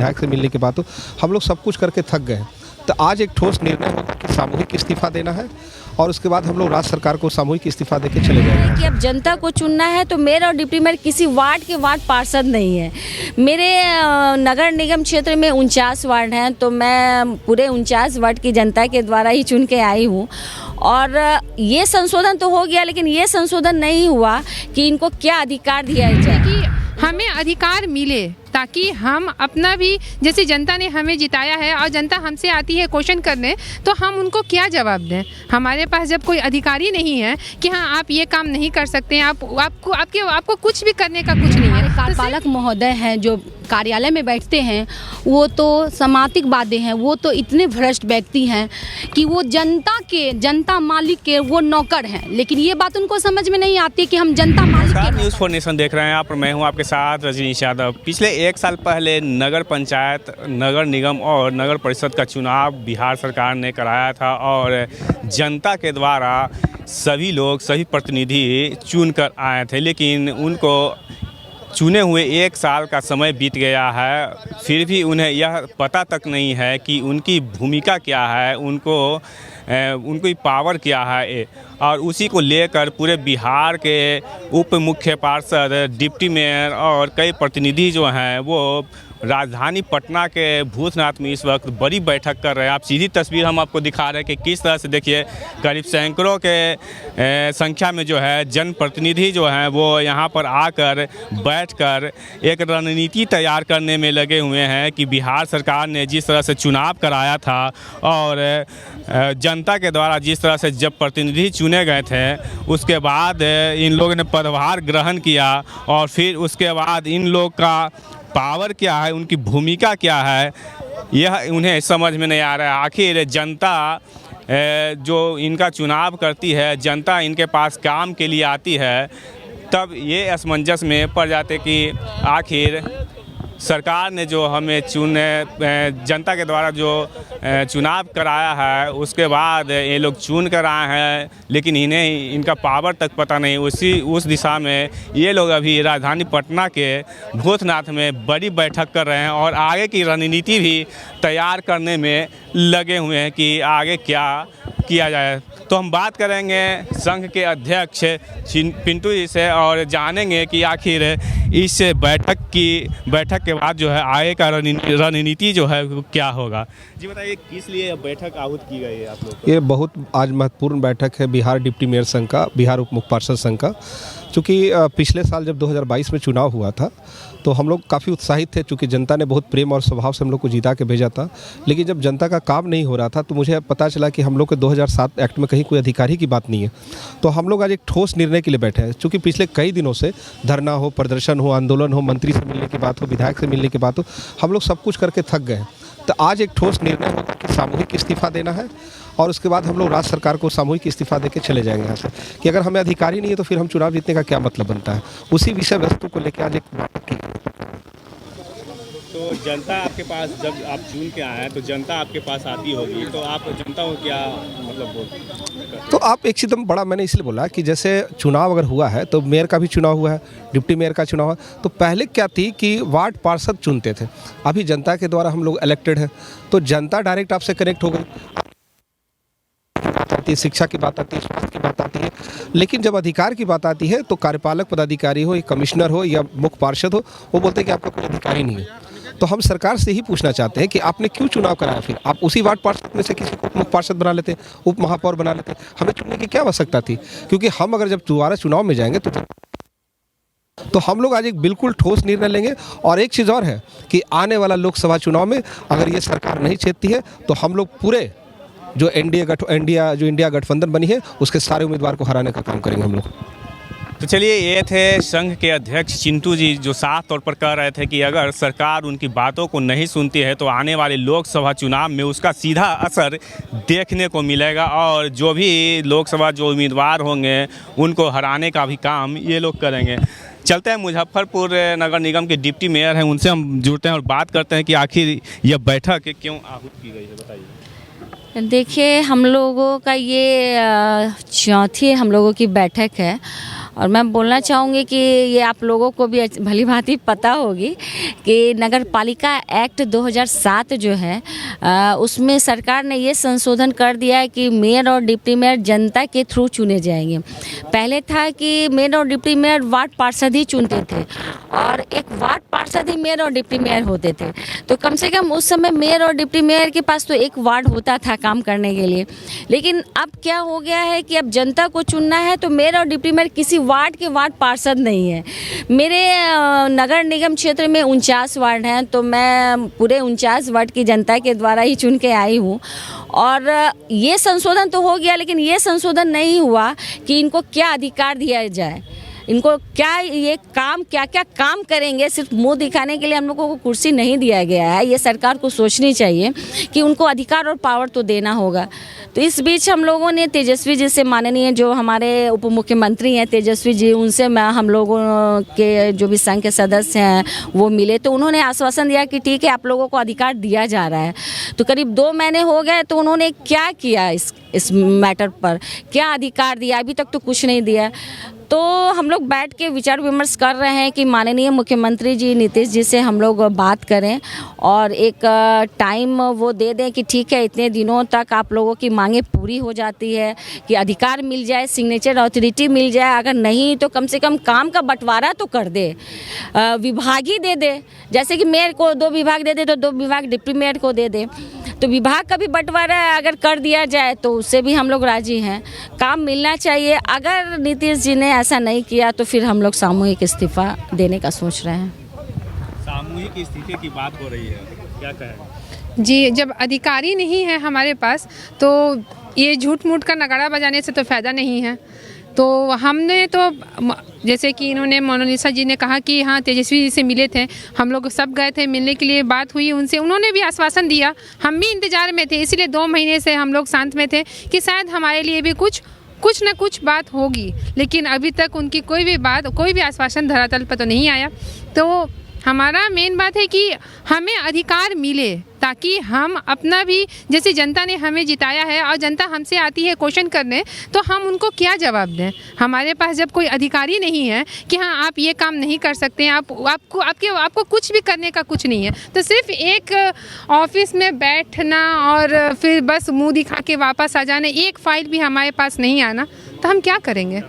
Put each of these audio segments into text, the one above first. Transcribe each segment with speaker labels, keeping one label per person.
Speaker 1: विधायक से मिलने की बात हो, हम लोग सब कुछ करके थक गए हैं। तो आज एक ठोस निर्णय होगा कि सामूहिक इस्तीफा देना है और उसके बाद हम लोग राज्य सरकार को सामूहिक इस्तीफा देके चले जाएंगे।
Speaker 2: कि अब जनता को चुनना है तो मेयर और डिप्टी मेयर किसी वार्ड के वार्ड पार्षद नहीं है। मेरे नगर निगम क्षेत्र में 49 वार्ड हैं, तो मैं पूरे 49 वार्ड की जनता के द्वारा ही चुन के आई हूँ। और ये संशोधन तो हो गया, लेकिन ये संशोधन नहीं हुआ कि इनको क्या अधिकार दिया जाए
Speaker 3: कि हमें अधिकार मिले, ताकि हम अपना भी, जैसे जनता ने हमें जिताया है और जनता हमसे आती है क्वेश्चन करने, तो हम उनको क्या जवाब दें। हमारे पास जब कोई अधिकारी नहीं है कि हाँ आप ये काम नहीं कर सकते हैं, आपको कुछ भी करने का कुछ नहीं है।
Speaker 4: कार्यपालक महोदय हैं जो कार्यालय में बैठते हैं, वो तो सामाजिकवादी हैं, वो तो इतने भ्रष्ट व्यक्ति हैं कि वो जनता मालिक के वो नौकर हैं। लेकिन ये बात उनको समझ में नहीं आती कि हम जनता मालिक के।
Speaker 5: न्यूज़ फॉर नेशन देख रहे हैं आप, मैं हूं आपके साथ रजनीश यादव। पिछले 1 साल पहले नगर पंचायत, नगर निगम और नगर परिषद का चुनाव बिहार सरकार ने कराया था और जनता के द्वारा सभी लोग, सभी प्रतिनिधि चुन कर आए थे, लेकिन उनको चुने हुए 1 साल का समय बीत गया है, फिर भी उन्हें यह पता तक नहीं है कि उनकी भूमिका क्या है, उनकी पावर क्या है। और उसी को लेकर पूरे बिहार के उप मुख्य पार्षद, डिप्टी मेयर और कई प्रतिनिधि जो हैं वो राजधानी पटना के भूतनाथ में इस वक्त बड़ी बैठक कर रहे हैं। आप सीधी तस्वीर हम आपको दिखा रहे हैं कि किस तरह से, देखिए, करीब सैकड़ों के संख्या में जो है जनप्रतिनिधि जो हैं वो यहाँ पर आकर बैठकर एक रणनीति तैयार करने में लगे हुए हैं कि बिहार सरकार ने जिस तरह से चुनाव कराया था और जनता के द्वारा जिस तरह से जब प्रतिनिधि चुने गए थे, उसके बाद इन लोगों ने पदभार ग्रहण किया और फिर उसके बाद इन लोग का पावर क्या है, उनकी भूमिका क्या है, यह उन्हें समझ में नहीं आ रहा है। आखिर जनता जो इनका चुनाव करती है, जनता इनके पास काम के लिए आती है, तब ये असमंजस में पड़ जाते कि आखिर सरकार ने जो हमें जनता के द्वारा जो चुनाव कराया है, उसके बाद ये लोग चुन कर आए हैं, लेकिन इन्हें इनका पावर तक पता नहीं। उस दिशा में ये लोग अभी राजधानी पटना के भूतनाथ में बड़ी बैठक कर रहे हैं और आगे की रणनीति भी तैयार करने में लगे हुए हैं कि आगे क्या किया जाए। तो हम बात करेंगे संघ के अध्यक्ष पिंटू जी से और जानेंगे कि आखिर इस बैठक के बाद जो है आगे का रणनीति जो है क्या होगा। जी बताइए, किस लिए बैठक आहूत की गई है आप लोग को?
Speaker 1: ये बहुत आज महत्वपूर्ण बैठक है बिहार डिप्टी मेयर संघ का, बिहार उप मुख्य पार्षद संघ का। चूँकि पिछले साल जब 2022 में चुनाव हुआ था तो हम लोग काफ़ी उत्साहित थे, चूँकि जनता ने बहुत प्रेम और स्वभाव से हम लोग को जीता के भेजा था। लेकिन जब जनता का काम नहीं हो रहा था तो मुझे पता चला कि हम लोग के 2007 एक्ट में कहीं कोई अधिकारी की बात नहीं है। तो हम लोग आज एक ठोस निर्णय के लिए बैठे हैं। चूँकि पिछले कई दिनों से धरना हो, प्रदर्शन हो, आंदोलन हो, मंत्री से मिलने की बात हो, विधायक से मिलने की बात हो, हम लोग सब कुछ करके थक गए हैं। तो आज एक ठोस निर्णय होगा कि सामूहिक इस्तीफा देना है और उसके बाद हम लोग राज्य सरकार को सामूहिक इस्तीफा देके चले जाएंगे यहाँ से, कि अगर हमें अधिकारी नहीं है तो फिर हम चुनाव जीतने का क्या मतलब बनता है। उसी विषय वस्तु को लेकर आज एक बैठक की।
Speaker 5: तो जनता आपके पास, जब आप चुन के आए हैं तो जनता आपके पास आती होगी, तो आप जनता को क्या मतलब बोलते?
Speaker 1: तो आप एक एकदम बड़ा, मैंने इसलिए बोला कि जैसे चुनाव अगर हुआ है तो मेयर का भी चुनाव हुआ है, डिप्टी मेयर का चुनाव है, तो पहले क्या थी कि वार्ड पार्षद चुनते थे, अभी जनता के द्वारा हम लोग इलेक्टेड हैं, तो जनता डायरेक्ट आपसे कनेक्ट हो गई। आती है, शिक्षा की बात आती है, स्वास्थ्य की बात आती है, लेकिन जब अधिकार की बात आती है तो कार्यपालक पदाधिकारी हो या कमिश्नर हो या मुख्य पार्षद हो, वो बोलते हैं कि आपका कोई अधिकारी नहीं है। तो हम सरकार से ही पूछना चाहते हैं कि आपने क्यों चुनाव कराया, फिर आप उसी वार्ड पार्षद में से किसी को मुख्य पार्षद बना लेते, उप महापौर बना लेते, हमें चुनने की क्या आवश्यकता थी? क्योंकि हम अगर जब दोबारा चुनाव में जाएंगे तो हम लोग आज एक बिल्कुल ठोस निर्णय लेंगे। और एक चीज़ और है कि आने वाला लोकसभा चुनाव में अगर ये सरकार नहीं जीतती है तो हम लोग पूरे जो इंडिया गठबंधन बनी है उसके सारे उम्मीदवार को हराने का काम करेंगे हम लोग।
Speaker 5: तो चलिए, ये थे संघ के अध्यक्ष चिंटू जी, जो साफ तौर पर कह रहे थे कि अगर सरकार उनकी बातों को नहीं सुनती है तो आने वाले लोकसभा चुनाव में उसका सीधा असर देखने को मिलेगा और जो भी लोकसभा जो उम्मीदवार होंगे उनको हराने का भी काम ये लोग करेंगे। चलते हैं मुजफ्फरपुर नगर निगम के डिप्टी मेयर हैं, उनसे हम जुड़ते हैं और बात करते हैं कि आखिर यह बैठक क्यों आहूत की गई है, बताइए।
Speaker 2: देखिए, हम लोगों का ये चौथी हम लोगों की बैठक है और मैं बोलना चाहूँगी कि ये आप लोगों को भी भली भांति पता होगी कि नगर पालिका एक्ट 2007 जो है उसमें सरकार ने ये संशोधन कर दिया है कि मेयर और डिप्टी मेयर जनता के थ्रू चुने जाएंगे। पहले था कि मेयर और डिप्टी मेयर वार्ड पार्षद ही चुनते थे और एक वार्ड पार्षद ही मेयर और डिप्टी मेयर होते थे। तो कम से कम उस समय मेयर और डिप्टी मेयर के पास तो एक वार्ड होता था काम करने के लिए। लेकिन अब क्या हो गया है कि अब जनता को चुनना है तो मेयर और डिप्टी मेयर किसी वार्ड के वार्ड पार्षद नहीं है। मेरे नगर निगम क्षेत्र में 49 वार्ड हैं, तो मैं पूरे 49 वार्ड की जनता के द्वारा ही चुन के आई हूँ। और ये संशोधन तो हो गया, लेकिन ये संशोधन नहीं हुआ कि इनको क्या अधिकार दिया जाए, इनको क्या ये काम क्या क्या काम करेंगे। सिर्फ मुंह दिखाने के लिए हम लोगों को कुर्सी नहीं दिया गया है। ये सरकार को सोचनी चाहिए कि उनको अधिकार और पावर तो देना होगा। तो इस बीच हम लोगों ने तेजस्वी जी से, माननीय जो हमारे उप मुख्यमंत्री हैं तेजस्वी जी, उनसे हम लोगों के जो भी संघ के सदस्य हैं वो मिले, तो उन्होंने आश्वासन दिया कि ठीक है आप लोगों को अधिकार दिया जा रहा है। तो करीब 2 महीने हो गए, तो उन्होंने क्या किया इस मैटर पर, क्या अधिकार दिया? अभी तक तो कुछ नहीं दिया। तो हम लोग बैठ के विचार विमर्श कर रहे हैं कि माननीय मुख्यमंत्री जी नीतीश जी से हम लोग बात करें और एक टाइम वो दे दें कि ठीक है इतने दिनों तक आप लोगों की मांगें पूरी हो जाती है, कि अधिकार मिल जाए, सिग्नेचर अथॉरिटी मिल जाए। अगर नहीं तो कम से कम काम का बंटवारा तो कर दे, विभाग ही दे दे। जैसे कि मेयर को 2 विभाग दे दे तो 2 विभाग डिप्टी मेयर को दे दे। तो विभाग का भी बंटवारा अगर कर दिया जाए तो उससे भी हम लोग राजी हैं। काम मिलना चाहिए। अगर नीतीश जी ने ऐसा नहीं किया तो फिर हम लोग सामूहिक इस्तीफा देने का सोच रहे हैं।
Speaker 5: सामूहिक इस्तीफे की बात हो रही है, क्या कहें?
Speaker 3: जी, जब अधिकारी नहीं है हमारे पास तो ये झूठ मूठ का नगाड़ा बजाने से तो फ़ायदा नहीं है। तो हमने तो जैसे कि इन्होंने मोनालिसा जी ने कहा कि हाँ तेजस्वी जी से मिले थे, हम लोग सब गए थे, मिलने के लिए बात हुई उनसे, उन्होंने भी आश्वासन दिया। हम भी इंतज़ार में थे, इसलिए 2 महीने से हम लोग शांत में थे कि शायद हमारे लिए भी कुछ न कुछ बात होगी। लेकिन अभी तक उनकी कोई भी आश्वासन धरातल पर तो नहीं आया। तो हमारा मेन बात है कि हमें अधिकार मिले ताकि हम अपना भी, जैसे जनता ने हमें जिताया है और जनता हमसे आती है क्वेश्चन करने, तो हम उनको क्या जवाब दें। हमारे पास जब कोई अधिकारी नहीं है कि हाँ आप ये काम नहीं कर सकते हैं, आपको कुछ भी करने का कुछ नहीं है, तो सिर्फ एक ऑफिस में बैठना और फिर बस मुंह दिखा के वापस आ जाना, एक फाइल भी हमारे पास नहीं आना, तो हम क्या करेंगे।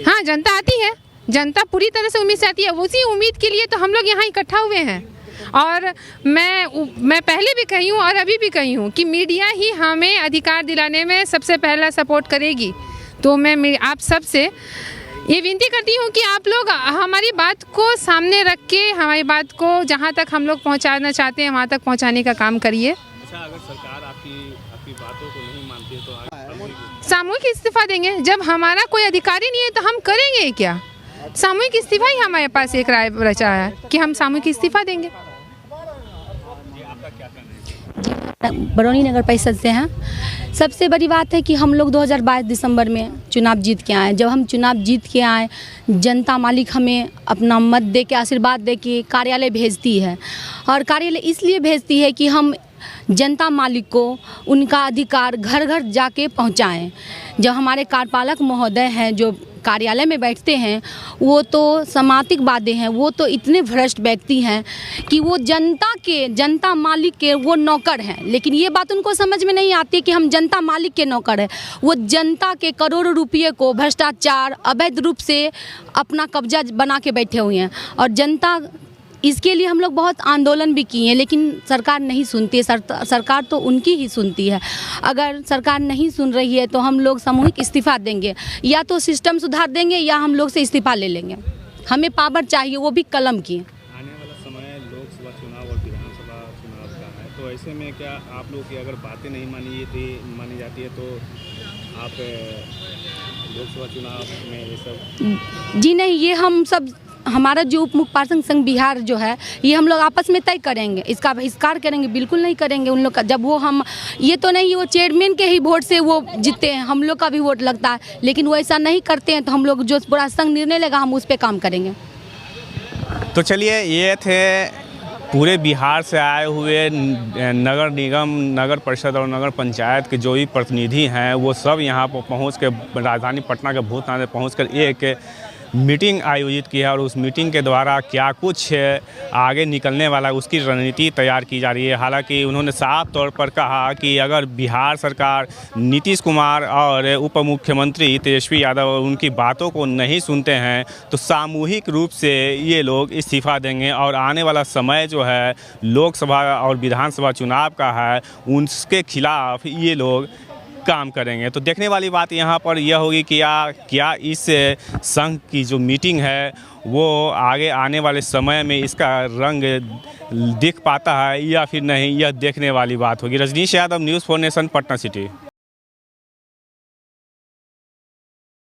Speaker 3: हाँ, जनता आती है, जनता पूरी तरह से उम्मीद से आती है। उसी उम्मीद के लिए तो हम लोग यहाँ इकट्ठा हुए हैं। और मैं पहले भी कही हूँ और अभी भी कही हूँ कि मीडिया ही हमें अधिकार दिलाने में सबसे पहला सपोर्ट करेगी। तो मैं आप सब से ये विनती करती हूँ कि आप लोग हमारी बात को सामने रख के हमारी बात को जहाँ तक हम लोग पहुँचाना चाहते हैं वहाँ तक पहुँचाने का काम करिए।
Speaker 5: अच्छा, अगर सरकार आपकी बातों को नहीं मानती है तो
Speaker 3: सामूहिक इस्तीफा देंगे। जब हमारा कोई अधिकारी नहीं है तो हम करेंगे क्या? सामूहिक इस्तीफा ही हमारे पास एक राय रचा है कि हम सामूहिक इस्तीफा देंगे।
Speaker 4: बरौनी नगर परिषद से हैं। सबसे बड़ी बात है कि हम लोग 2022 दिसंबर में चुनाव जीत के आए। जब हम चुनाव जीत के आए, जनता मालिक हमें अपना मत दे के, आशीर्वाद दे के कार्यालय भेजती है। और कार्यालय इसलिए भेजती है कि हम जनता मालिक को उनका अधिकार घर घर जाके पहुंचाएं। जब हमारे कार्यपालक महोदय हैं जो कार्यालय में बैठते हैं, वो तो सामाजिकवादी हैं, वो तो इतने भ्रष्ट व्यक्ति हैं कि वो जनता मालिक के वो नौकर हैं। लेकिन ये बात उनको समझ में नहीं आती कि हम जनता मालिक के नौकर हैं। वो जनता के करोड़ों रुपये को भ्रष्टाचार अवैध रूप से अपना कब्जा बना के बैठे हुए हैं। और जनता, इसके लिए हम लोग बहुत आंदोलन भी किए हैं, लेकिन सरकार नहीं सुनती है। सरकार तो उनकी ही सुनती है। अगर सरकार नहीं सुन रही है तो हम लोग सामूहिक इस्तीफा देंगे, या तो सिस्टम सुधार देंगे या हम लोग से इस्तीफा ले लेंगे। हमें पावर चाहिए, वो भी कलम की।
Speaker 5: आने वाला समय लोकसभा चुनाव और विधानसभा चुनाव का है, तो ऐसे में क्या आप लोग की अगर बातें नहीं मानी जाती है तो आप लोकसभा चुनाव में ये सब?
Speaker 4: जी नहीं, ये हम सब, हमारा जो उप मुख्य पार्षद संघ बिहार जो है, ये हम लोग आपस में तय करेंगे। इसका बहिष्कार करेंगे, बिल्कुल नहीं करेंगे उन लोग का। जब वो हम, ये तो नहीं वो चेयरमैन के ही वोट से वो जीतते हैं, हम लोग का भी वोट लगता है, लेकिन वो ऐसा नहीं करते हैं। तो हम लोग जो पूरा संघ निर्णय लेगा हम उस पर काम करेंगे।
Speaker 5: तो चलिए, ये थे पूरे बिहार से आए हुए नगर निगम, नगर परिषद और नगर पंचायत के जो भी प्रतिनिधि हैं वो सब यहाँ पर पहुँच के राजधानी पटना के भूत थाने पहुँच कर एक मीटिंग आयोजित की है और उस मीटिंग के द्वारा क्या कुछ आगे निकलने वाला है उसकी रणनीति तैयार की जा रही है। हालांकि उन्होंने साफ तौर पर कहा कि अगर बिहार सरकार नीतीश कुमार और उप मुख्यमंत्री तेजस्वी यादव उनकी बातों को नहीं सुनते हैं तो सामूहिक रूप से ये लोग इस्तीफ़ा देंगे और आने वाला समय जो है लोकसभा और विधानसभा चुनाव का है उसके खिलाफ ये लोग काम करेंगे। तो देखने वाली बात यहाँ पर यह होगी कि क्या इस संघ की जो मीटिंग है वो आगे आने वाले समय में इसका रंग दिख पाता है या फिर नहीं, यह देखने वाली बात होगी। Rajneesh Yadav, news 4 nation, Patna city.